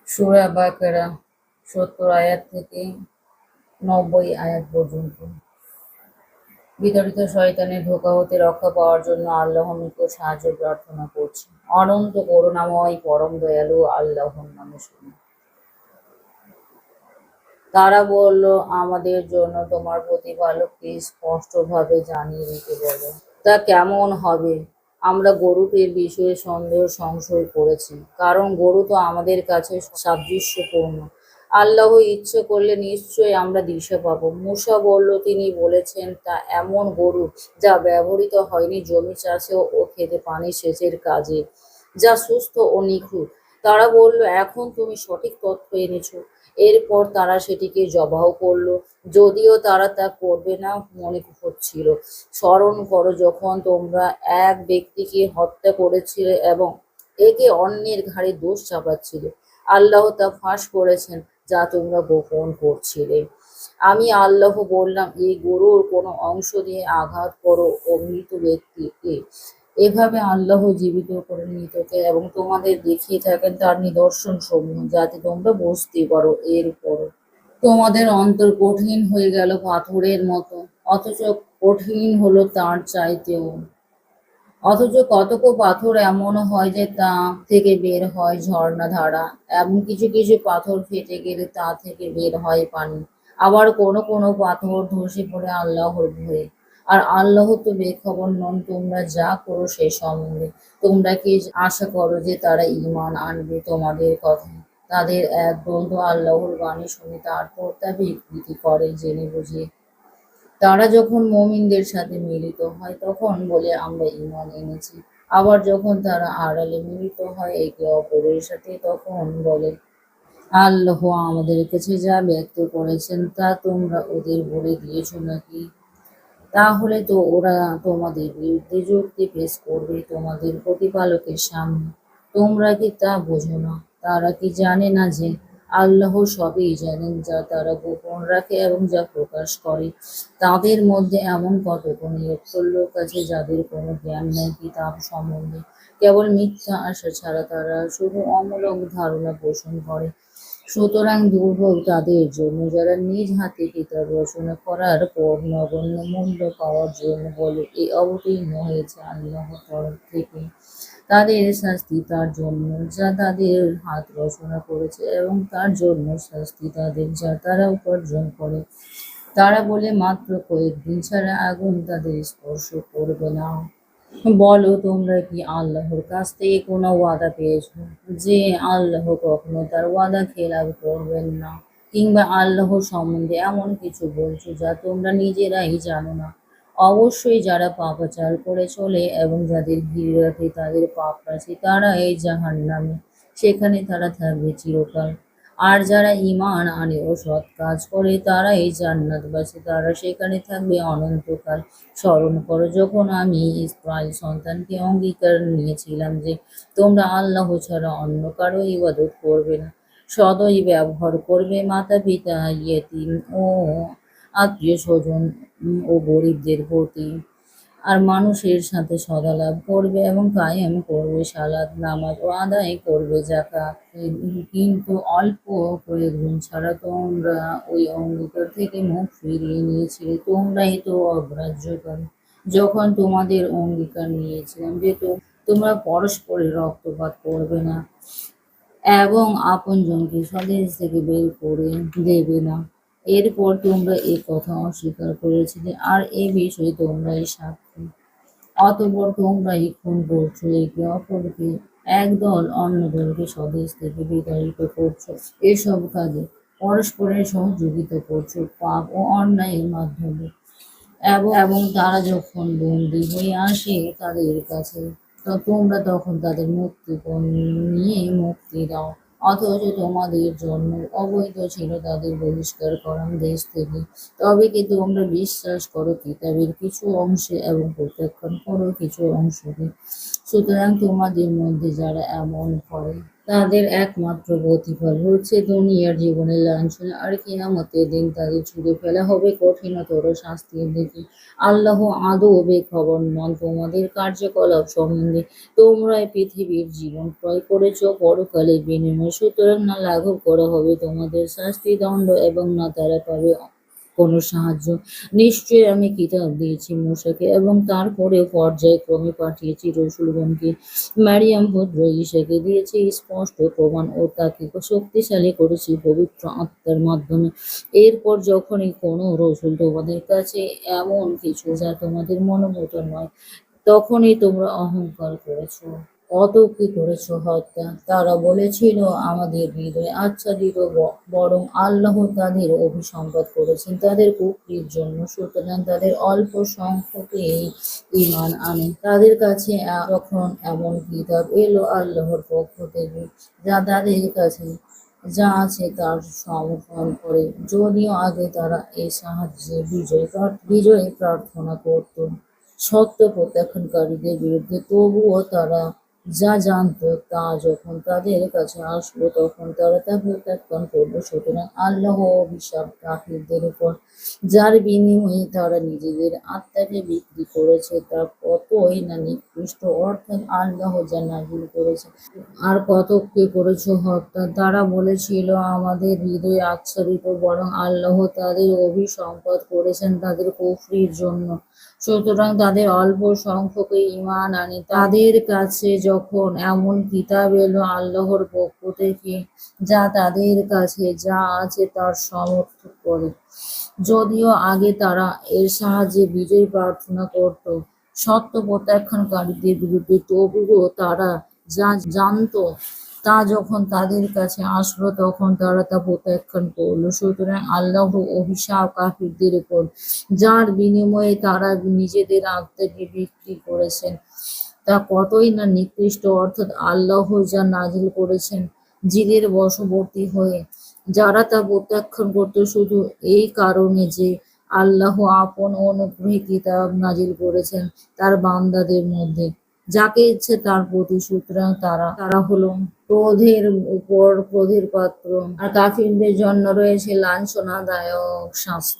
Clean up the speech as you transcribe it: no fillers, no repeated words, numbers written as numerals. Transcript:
সূরা বাকারা ৭০ আয়াত থেকে ৯০ আয়াত পর্যন্ত। বিতাড়িত শয়তানের ধোঁকা হতে রক্ষা পাওয়ার জন্য আল্লাহর নিকট সাহায্য প্রার্থনা করছি। অনন্ত করুণাময় পরম দয়ালু আল্লাহর নামে শুনি। তারা বলল, আমাদের জন্য তোমার প্রতিপালককে স্পষ্টভাবে জানিয়ে দিতে বলো। তা কেমন হবে? আমরা গরুটির বিষয়ে সন্দেহ সংশয় করেছি, কারণ গরু তো আমাদের কাছে সাদৃশ্যপূর্ণ। আল্লাহ ইচ্ছে করলে নিশ্চয়ই আমরা দিশা পাবো। মূসা বলল, তিনি বলেছেন তা এমন গরু যা ব্যবহৃত হয়নি জমি চাষে ও খেতে পানি সেচের কাজে, যা সুস্থ ও নিখুঁত। তারা বলল, এখন তুমি সঠিক তথ্য এনেছো। এরপর তারা সেটিকে জবাহ করলো, যদিও তারা তা করবে না মনে হচ্ছিল। স্মরণ করো যখন তোমরা এক ব্যক্তিকে হত্যা করেছিলে এবং একে অন্যের ঘাড়ে দোষ চাপাচ্ছিলে। আল্লাহ তা ফাঁস করেছেন যা তোমরা গোপন করছিলে। আমি আল্লাহ বললাম, এই গরুর কোনো অংশ দিয়ে আঘাত করো ও মৃত ব্যক্তিকে। এভাবে আল্লাহ জীবিত করে মৃতকে এবং তোমাদের দেখিয়ে থাকেন তার নিদর্শন সমূহ, যাতে তোমরা বুঝতে পারো। এরপর তোমাদের অন্তর কঠিন হয়ে গেল পাথরের মতো, অথচ কঠিন হলো তার চাইতেও। অথচ কতক পাথর এমন হয় যে তা থেকে বের হয় ঝর্ণা ধারা, এমন কিছু কিছু পাথর ফেটে গেলে তা থেকে বের হয় পানি। আবার কোনো কোনো পাথর ধসে পড়ে আল্লাহর ভয়ে। আর আল্লাহ তো বেখবর নন তোমরা যা করো সে সম্বন্ধে। তোমরা কি আশা করো যে তারা ঈমান আনবে তোমাদের কথায়? তাদের একদল তো আল্লাহর বাণী শুনে তারপর তা বিকৃতি করে জেনে বুঝে। তারা যখন মুমিনদের সাথে মিলিত হয় তখন বলে, আমরা ঈমান এনেছি। আবার যখন তারা আড়ালে মিলিত হয় একে অপরের সাথে, তখন বলে, আল্লাহ আমাদের কাছে যা ব্যক্ত করেছেন তা তোমরা ওদের বলে দিয়েছ নাকি? তাহলে তো ওরা তোমাদের বিরুদ্ধে যুক্তি পেশ করবে তোমাদের প্রতিপালকের সামনে। তোমরা কি তা বোঝো না? তারা কি জানে না যে আল্লাহ সবই জানেন, যা তারা গোপন রাখে এবং যা প্রকাশ করে? তাদের মধ্যে এমন কতক নিরক্ষর লোক আছে যাদের কোনো জ্ঞান নেই কিতাব সম্বন্ধে। কেবল মিথ্যা আশা ছাড়া তারা শুধু অমূলক ধারণা পোষণ করে। সুতরাং দুর্ভোগ তাদের জন্য যারা নিজ হাতে কিতাব রচনা করার পর নগণ্য মূল্য পাওয়ার জন্য বলে, এ অবতীর্ণ হয়েছে আল্লাহর তরফ থেকে। তাদের শাস্তি তার জন্য যা তাদের হাত রচনা করেছে, এবং তার জন্য শাস্তি তাদের যা তারা উপার্জন করে। তারা বলে, মাত্র কয়েকদিন ছাড়া আগুন তাদের স্পর্শ করবে না। বলো, তোমরা কি আল্লাহর কাছ থেকে কোনো ওয়াদা পেয়েছো যে আল্লাহ কখনো তার ওয়াদা খেলাপ করবেন না? কিংবা আল্লাহর সম্বন্ধে এমন কিছু বলছো যা তোমরা নিজেরাই জানো না? অবশ্যই যারা পাপাচার করে চলে এবং যাদের ঘিরে রাখে তাদের পাপ রাশি, তারা এই জাহান্নামে, সেখানে তারা থাকবে চিরকাল। আর যারা ঈমান আনে ও সৎ কাজ করে তারা এই জান্নাতবাসী, তারা সেখানে থাকবে অনন্তকাল। স্মরণ করো যখন আমি ইসরাইল সন্তানকে অঙ্গীকার নিয়েছিলাম যে তোমরা আল্লাহ ছাড়া অন্য কারো ইবাদত করবে না, সদয় ব্যবহার করবে মাতা পিতা, ইয়েতিম ও আত্মীয় স্বজন ও গরিবদের প্রতি, আর মানুষের সাথে সদালাপ করবে এবং কায়েম করবে সালাত নামাজ ও আদায় করবে যাকাত। কিন্তু অল্প কয়েকদিন ছাড়া তোমরা ওই অঙ্গীকার থেকে মুখ ফিরিয়ে নিয়েছিলে। তোমরাই তো অগ্রাহ্যকারী। যখন তোমাদের অঙ্গীকার নিয়েছিলাম যে তোমরা পরস্পরের রক্তপাত করবে না এবং আপনজনকে স্বদেশ থেকে বের করে দেবে না, এরপর তোমরা এ কথা অস্বীকার করেছিলে, আর এ বিষয়ে তোমরাই সাক্ষী। অতঃপর তোমরাই খুন করছো একে অপরকে, একদল অন্য দলকে স্বদেশ থেকে বিতাড়িত করছো। এসব কাজে পরস্পরের সহযোগিতা করছো পাপ ও অন্যায়ের মাধ্যমে। এবং তারা যখন বন্দী হয়ে আসে তাদের কাছে, তো তোমরা তখন তাদের মুক্তিপণ নিয়ে মুক্তি দাও। অথচ তোমাদের জন্য অবৈধ ছিল তাদের বহিষ্কার করান দেশ থেকে। তবে কি তোমরা বিশ্বাস করো কিতাবের কিছু অংশে এবং প্রত্যাখ্যান করো কিছু অংশকে? সুতরাং তোমাদের মধ্যে যারা এমন করে তাদের একমাত্র প্রতিফল হচ্ছে দুনিয়ার জীবনের লাঞ্ছনা, আর কিয়ামতের দিন তাদের ছুড়ে ফেলা হবে কঠিনতর শাস্তির দিকে। আল্লাহ আদৌ বেখবর নন তোমাদের কার্যকলাপ সম্বন্ধে। তোমরা এই পৃথিবীর জীবন ক্রয় করেছ পরকালের বিনিময়ে, সুতরাং না লাঘব করা হবে তোমাদের শাস্তি দণ্ড এবং না তারা পাবে কোনো সাহায্য। নিশ্চয়ই আমি কিতাব দিয়েছি মূসাকে এবং তারপরে পর্যায়ক্রমে পাঠিয়েছি রসূলগণকে। মারিয়াম পুত্র ঈসাকে দিয়েছি স্পষ্ট প্রমাণ ও তাকে শক্তিশালী করেছি পবিত্র আত্মার মাধ্যমে। এরপর যখনই কোনো রসূল তোমাদের কাছে এমন কিছু যা তোমাদের মনোমত নয়, তখনই তোমরা অহংকার করেছ। কত কি করেছ হত্যা! তারা বলেছিল আমাদের হৃদয় আচ্ছাদিত, বরং আল্লাহ তাদের অভিসম্পাত করেছেন তাদের কুফরির জন্য। সুতরাং তাদের অল্প সংখ্যকেই ঈমান আনে। তাদের কাছে যখন এমন কিতাব এলো আল্লাহর পক্ষ থেকে, যা তাদের কাছে যা আছে তার সমর্থন করে, যদিও আগে তারা এই সাহায্যে বিজয় প্রার্থনা করত সত্য প্রত্যাখ্যানকারীদের বিরুদ্ধে, তবুও তারা যা জানত তা যখন তাদের কাছে আসলো তখন তারা তা প্রত্যাখ্যান করল। সুতরাং আল্লাহ অভিশাপ কাফিরদের উপর, যার বিনিময়ে তারা নিজেদের আত্মাকে বিক্রি করেছে, তা কতই না নিকৃষ্ট, অর্থাৎ আল্লাহ যা নাযিল করেছে। আর কত কি করেছ হত্যা! তারা বলেছিল আমাদের হৃদয় আচ্ছাদিত, বরং আল্লাহ তাদের অভিসম্পাত করেছেন তাদের কুফরির জন্য। সুতরাং তাদের অল্প সংখ্যকই ঈমান আনে। তাদের কাছে যখন এমন কিতাব এলো আল্লাহর পক্ষ থেকে, যা তাদের কাছে যা আছে তার সমর্থন করে, যদিও আগে তারা এর সাহায্যে বিজয় প্রার্থনা করত সত্য প্রত্যাখ্যানকারীদের বিরুদ্ধে, তবুও তারা যা জানত তা যখন তাদের কাছে আসলো তখন তারা তা প্রত্যাখ্যান করল। সুতরাং আল্লাহর অভিশাপ কাফিরদের উপর, যার বিনিময়ে তারা নিজেদের আত্মাকে বিক্রি করেছেন, তা কতই না নিকৃষ্ট, অর্থাৎ আল্লাহ যা নাজিল করেছেন জিদের বশবর্তী হয়ে যারা তা প্রত্যাখ্যান করত শুধু এই কারণে যে আল্লাহ আপন অনুগ্রহে কিতাব নাজিল করেছেন তার বান্দাদের মধ্যে যাকে ইচ্ছে তার প্রতি। সুতরাং তারা হলো ক্রোধের উপর ক্রোধের পাত্র, আর কাফিরদের জন্য রয়েছে লাঞ্ছনাদায়ক শাস্তি।